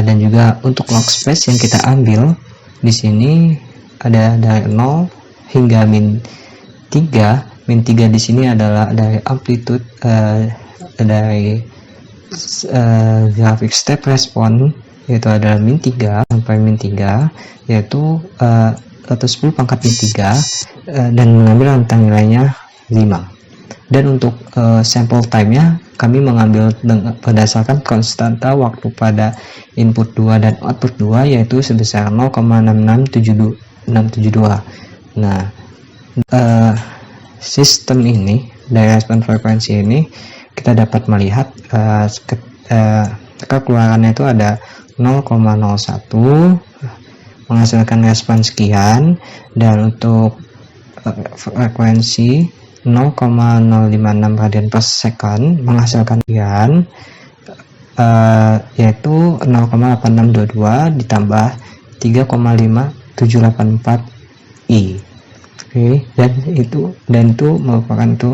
dan juga untuk log space yang kita ambil di sini ada dari 0 hingga min 3. Min 3 di sini adalah dari amplitude dari grafik step respon, yaitu adalah min 3 sampai min 3, yaitu atau 10 pangkat min 3, dan mengambil rentang nilainya 5. Dan untuk sample time-nya kami mengambil berdasarkan konstanta waktu pada input 2 dan output 2, yaitu sebesar 0,66772. Nah, sistem ini dari respon frekuensi ini kita dapat melihat keluarannya itu ada 0,01 menghasilkan respon sekian, dan untuk frekuensi 0,056 radian per second menghasilkan sekian, yaitu 0,8622 ditambah 3,5784 I. Oke, dan itu merupakan itu,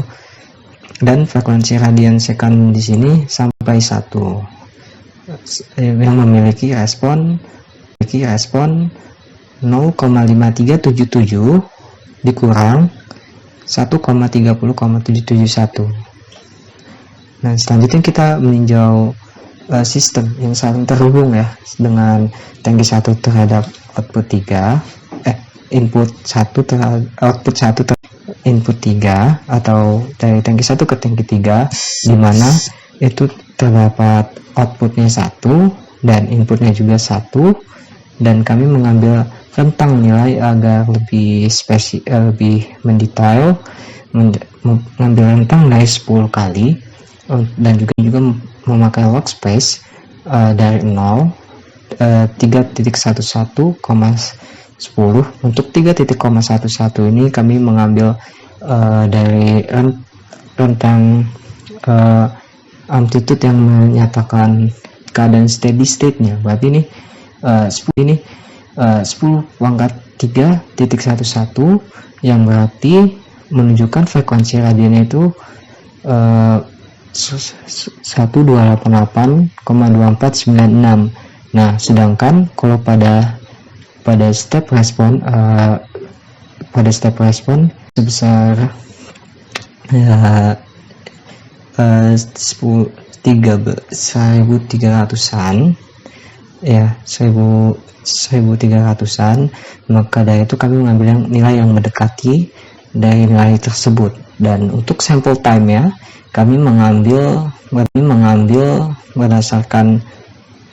dan frekuensi radian second di sini sampai 1 yang memiliki respon 0,5377 dikurang 1,30,771. Nah, selanjutnya kita meninjau sistem yang saling terhubung ya, dengan tangki 1 terhadap output 3, input 1 terhadap output 1 terhadap input 3, atau dari tangki 1 ke tangki 3, di mana itu terdapat outputnya 1 dan inputnya juga 1, dan kami mengambil rentang nilai agar lebih lebih mendetail, mengambil rentang nilai 10 kali, dan juga memakai workspace dari 0 3.11,10. Untuk 3.11 ini kami mengambil dari rentang amplitude yang menyatakan keadaan steady state-nya. Berarti ini 10⁻³ yang berarti menunjukkan frekuensi radionya itu 1288,2496. Nah, sedangkan kalau pada step respon sebesar 1300-an ya, 1300-an, maka dari itu kami mengambil nilai yang mendekati dari nilai tersebut. Dan untuk sample time ya, kami mengambil berdasarkan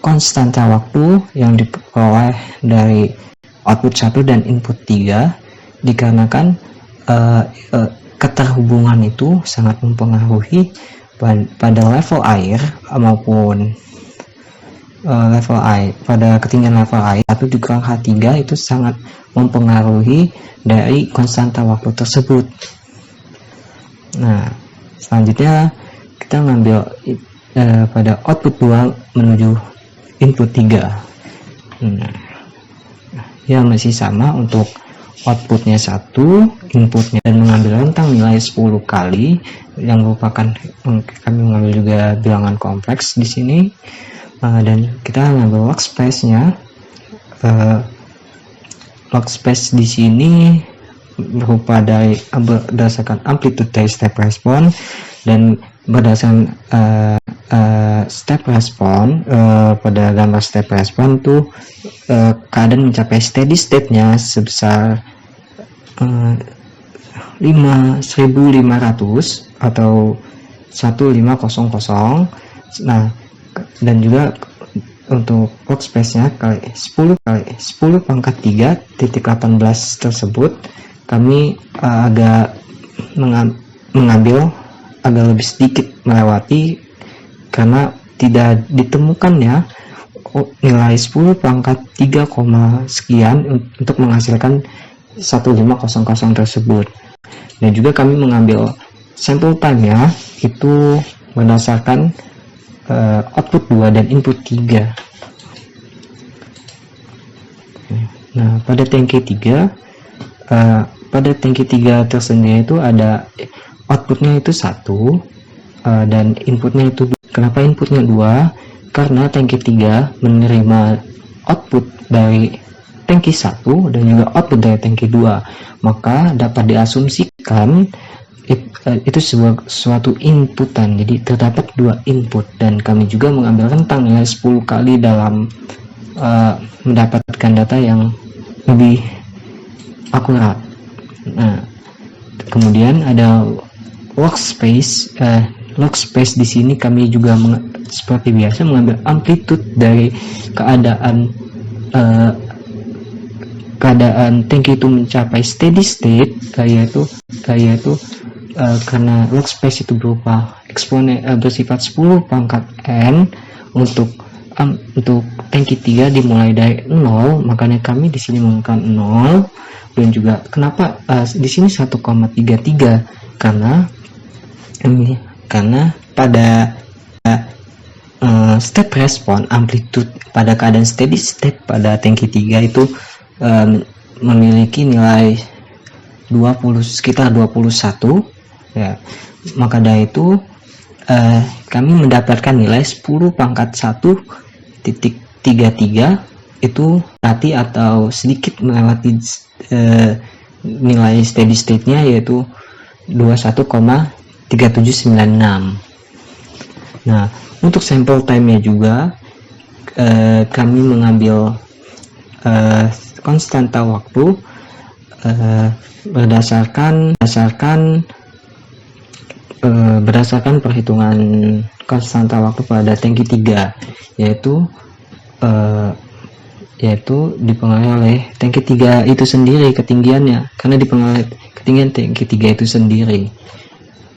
konstanta waktu yang diperoleh dari output 1 dan input 3, dikarenakan keterhubungan itu sangat mempengaruhi pada level air maupun pada ketinggian level air 1 dikurang H3 itu sangat mempengaruhi dari konstanta waktu tersebut. Nah, selanjutnya kita ngambil pada output 2 menuju input 3. Ya, masih sama untuk outputnya 1, inputnya, dan mengambil rentang nilai 10 kali yang merupakan, kami mengambil juga bilangan kompleks di sini. Dan kita ngambil log space-nya. Log space di sini berupa dari berdasarkan amplitude dari step respon, dan berdasarkan step respon pada gambar step respon tuh keadaan mencapai steady state-nya sebesar 1500 atau 1500. Nah, dan juga untuk workspace-nya kali 10⁻³ tersebut kami agak mengambil agak lebih sedikit melewati, karena tidak ditemukannya nilai 10⁻³ sekian untuk menghasilkan 1500 tersebut. Dan juga kami mengambil sampel time-nya itu berdasarkan output 2 dan input 3. Nah, pada tangki 3 tersendiri itu ada outputnya itu 1 dan inputnya itu 2. Kenapa inputnya 2? Karena tangki 3 menerima output dari tangki 1 dan juga output dari tangki 2, maka dapat diasumsikan itu suatu inputan. Jadi terdapat 2 input, dan kami juga mengambil rentang nilai 10 kali dalam mendapatkan data yang lebih akurat. Nah, kemudian ada log space. Log space di sini kami juga seperti biasa mengambil amplitude dari keadaan tangki itu mencapai steady state, yaitu karena log space itu berupa eksponen bersifat 10⁻n. Untuk tangki 3 dimulai dari 0, makanya kami di sini menggunakan 0. Dan juga kenapa di sini 1,33, karena pada step respon amplitude pada keadaan steady state pada tangki 3 itu memiliki nilai sekitar 21 ya. Maka dari itu kami mendapatkan nilai 10⁻1.33 itu berarti atau sedikit melewati nilai steady state-nya, yaitu 21,3796. Nah, untuk sample time-nya juga kami mengambil konstanta waktu berdasarkan perhitungan konstanta waktu pada tangki 3, yaitu dipengaruhi oleh tangki 3 itu sendiri ketinggiannya, karena dipengaruhi ketinggian tangki 3 itu sendiri.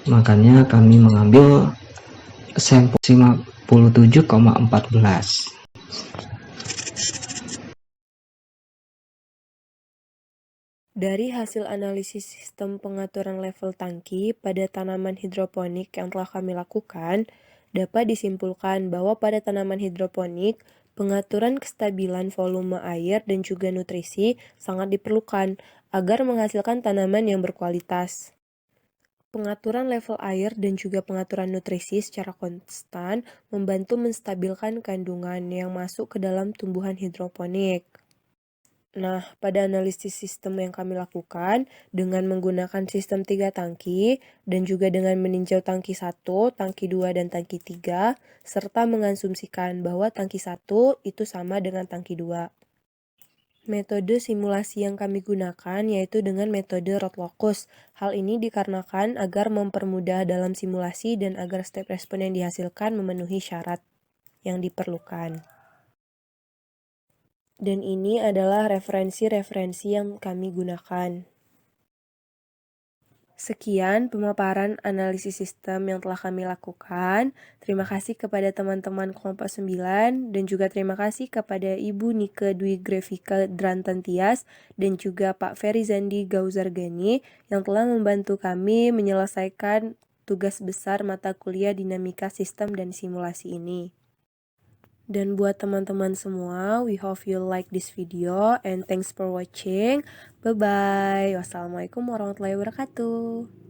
Makanya kami mengambil sampel 57,14. Dari hasil analisis sistem pengaturan level tangki pada tanaman hidroponik yang telah kami lakukan, dapat disimpulkan bahwa pada tanaman hidroponik, pengaturan kestabilan volume air dan juga nutrisi sangat diperlukan agar menghasilkan tanaman yang berkualitas. Pengaturan level air dan juga pengaturan nutrisi secara konstan membantu menstabilkan kandungan yang masuk ke dalam tumbuhan hidroponik. Nah, pada analisis sistem yang kami lakukan dengan menggunakan sistem 3 tangki dan juga dengan meninjau tangki 1, tangki 2, dan tangki 3, serta mengasumsikan bahwa tangki 1 itu sama dengan tangki 2. Metode simulasi yang kami gunakan yaitu dengan metode Rotlokus. Hal ini dikarenakan agar mempermudah dalam simulasi dan agar step respon yang dihasilkan memenuhi syarat yang diperlukan. Dan ini adalah referensi-referensi yang kami gunakan. Sekian pemaparan analisis sistem yang telah kami lakukan. Terima kasih kepada teman-teman kelompok 9 dan juga terima kasih kepada Ibu Nike Dwi Grevika Drantantias dan juga Pak Ferry Zandi Gauzargani yang telah membantu kami menyelesaikan tugas besar mata kuliah dinamika sistem dan simulasi ini. Dan buat teman-teman semua, we hope you like this video and thanks for watching. Bye-bye. Wassalamualaikum warahmatullahi wabarakatuh.